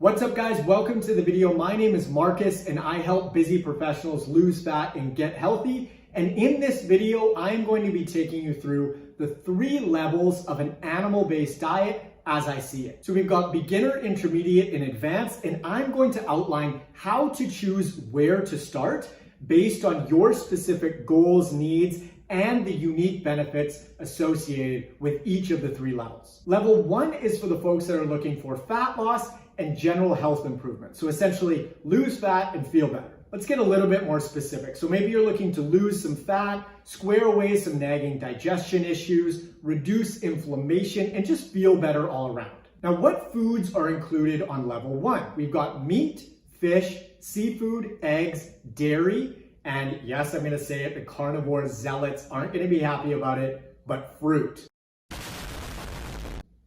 What's up guys, welcome to the video. My name is Marcus and I help busy professionals lose fat and get healthy. And in this video, I'm going to be taking you through the 3 levels of an animal-based diet as I see it. So we've got beginner, intermediate, and advanced, and I'm going to outline how to choose where to start based on your specific goals, needs, and the unique benefits associated with each of the 3 levels. Level 1 is for the folks that are looking for fat loss and general health improvement. So essentially lose fat and feel better. Let's get a little bit more specific. So maybe you're looking to lose some fat, square away some nagging digestion issues, reduce inflammation, and just feel better all around. Now, what foods are included on level 1? We've got meat, fish, seafood, eggs, dairy, and yes, I'm gonna say it, the carnivore zealots aren't gonna be happy about it, but fruit.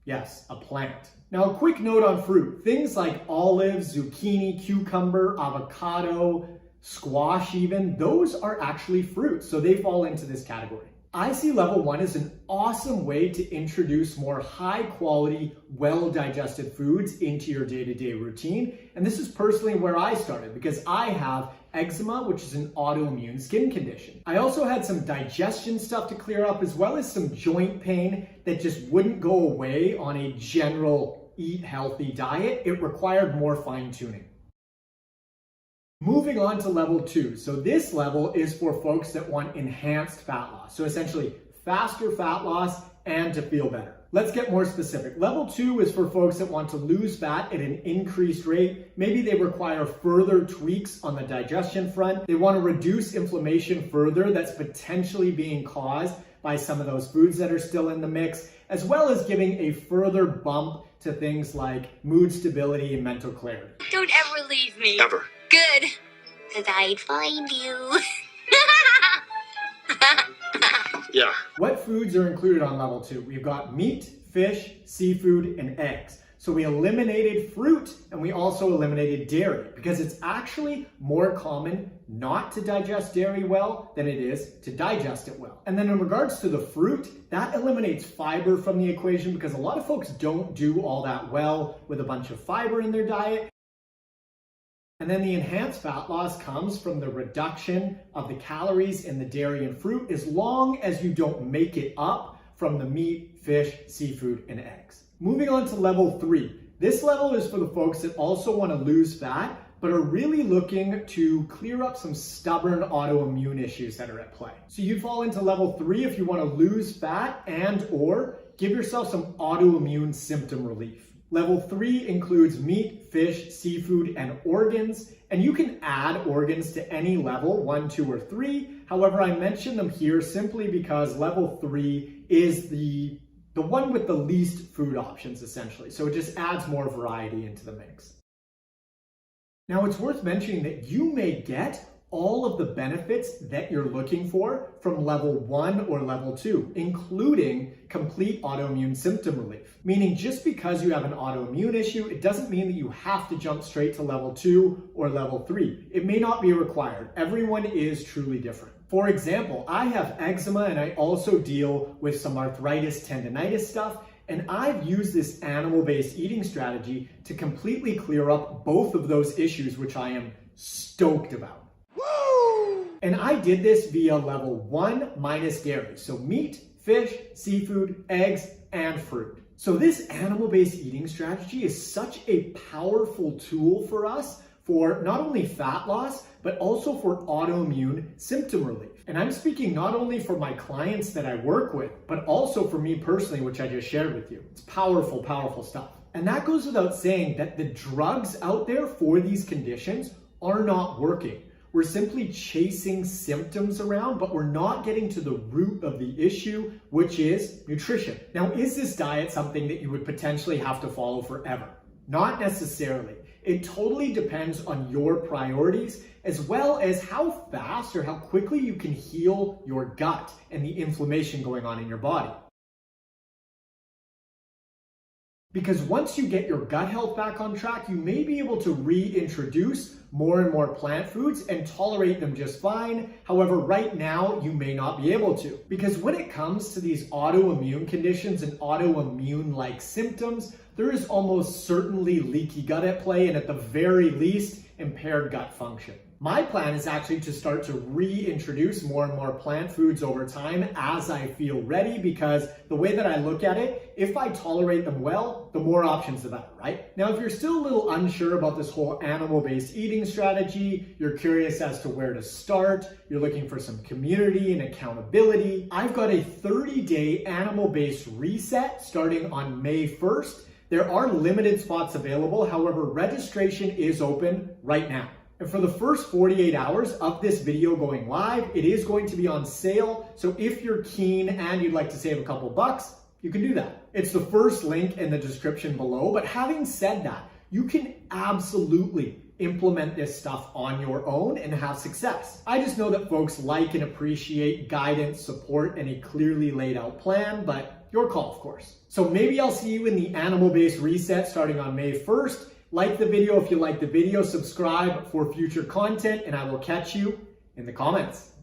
Yes, a plant. Now, a quick note on fruit. Things like olives, zucchini, cucumber, avocado, squash even, those are actually fruits, so they fall into this category. I see level 1 as an awesome way to introduce more high quality, well-digested foods into your day-to-day routine. And this is personally where I started because I have eczema, which is an autoimmune skin condition. I also had some digestion stuff to clear up, as well as some joint pain that just wouldn't go away on a general eat healthy diet. It required more fine tuning. Moving on to level 2. So this level is for folks that want enhanced fat loss. So essentially faster fat loss and to feel better. Let's get more specific. Level 2 is for folks that want to lose fat at an increased rate. Maybe they require further tweaks on the digestion front. They want to reduce inflammation further that's potentially being caused by some of those foods that are still in the mix, as well as giving a further bump to things like mood stability and mental clarity. Don't ever leave me. Ever. Good, because I'd find you. Yeah. What foods are included on level 2? We've got meat, fish, seafood, and eggs. So we eliminated fruit and we also eliminated dairy because it's actually more common not to digest dairy well than it is to digest it well. And then in regards to the fruit, that eliminates fiber from the equation because a lot of folks don't do all that well with a bunch of fiber in their diet. And then the enhanced fat loss comes from the reduction of the calories in the dairy and fruit as long as you don't make it up from the meat, fish, seafood, and eggs. Moving on to level 3. This level is for the folks that also want to lose fat, but are really looking to clear up some stubborn autoimmune issues that are at play. So you'd fall into level 3 if you want to lose fat and or give yourself some autoimmune symptom relief. Level 3 includes meat, fish, seafood, and organs, and you can add organs to any level, 1, 2, or 3. However, I mention them here simply because level 3 is the one with the least food options, essentially. So it just adds more variety into the mix. Now, it's worth mentioning that you may get all of the benefits that you're looking for from level 1 or level 2, including complete autoimmune symptom relief. Meaning just because you have an autoimmune issue, it doesn't mean that you have to jump straight to level 2 or level 3. It may not be required. Everyone is truly different. For example, I have eczema and I also deal with some arthritis, tendonitis stuff, and I've used this animal-based eating strategy to completely clear up both of those issues, which I am stoked about. And I did this via level 1 minus dairy. So meat, fish, seafood, eggs, and fruit. So this animal-based eating strategy is such a powerful tool for us for not only fat loss, but also for autoimmune symptom relief. And I'm speaking not only for my clients that I work with, but also for me personally, which I just shared with you. It's powerful, powerful stuff. And that goes without saying that the drugs out there for these conditions are not working. We're simply chasing symptoms around, but we're not getting to the root of the issue, which is nutrition. Now, is this diet something that you would potentially have to follow forever? Not necessarily. It totally depends on your priorities, as well as how fast or how quickly you can heal your gut and the inflammation going on in your body. Because once you get your gut health back on track, you may be able to reintroduce more and more plant foods and tolerate them just fine. However, right now, you may not be able to. Because when it comes to these autoimmune conditions and autoimmune-like symptoms, there is almost certainly leaky gut at play, and at the very least, impaired gut function. My plan is actually to start to reintroduce more and more plant foods over time as I feel ready, because the way that I look at it, if I tolerate them well, the more options the better, right? Now, if you're still a little unsure about this whole animal-based eating strategy, you're curious as to where to start, you're looking for some community and accountability, I've got a 30-day animal-based reset starting on May 1st. There are limited spots available, however, registration is open right now. And for the first 48 hours of this video going live, it is going to be on sale. So if you're keen and you'd like to save a couple bucks, you can do that. It's the first link in the description below. But having said that, you can absolutely implement this stuff on your own and have success. I just know that folks like and appreciate guidance, support, and a clearly laid out plan, but your call, of course. So maybe I'll see you in the animal-based reset starting on May 1st. Like the video if you like the video, subscribe for future content, and I will catch you in the comments.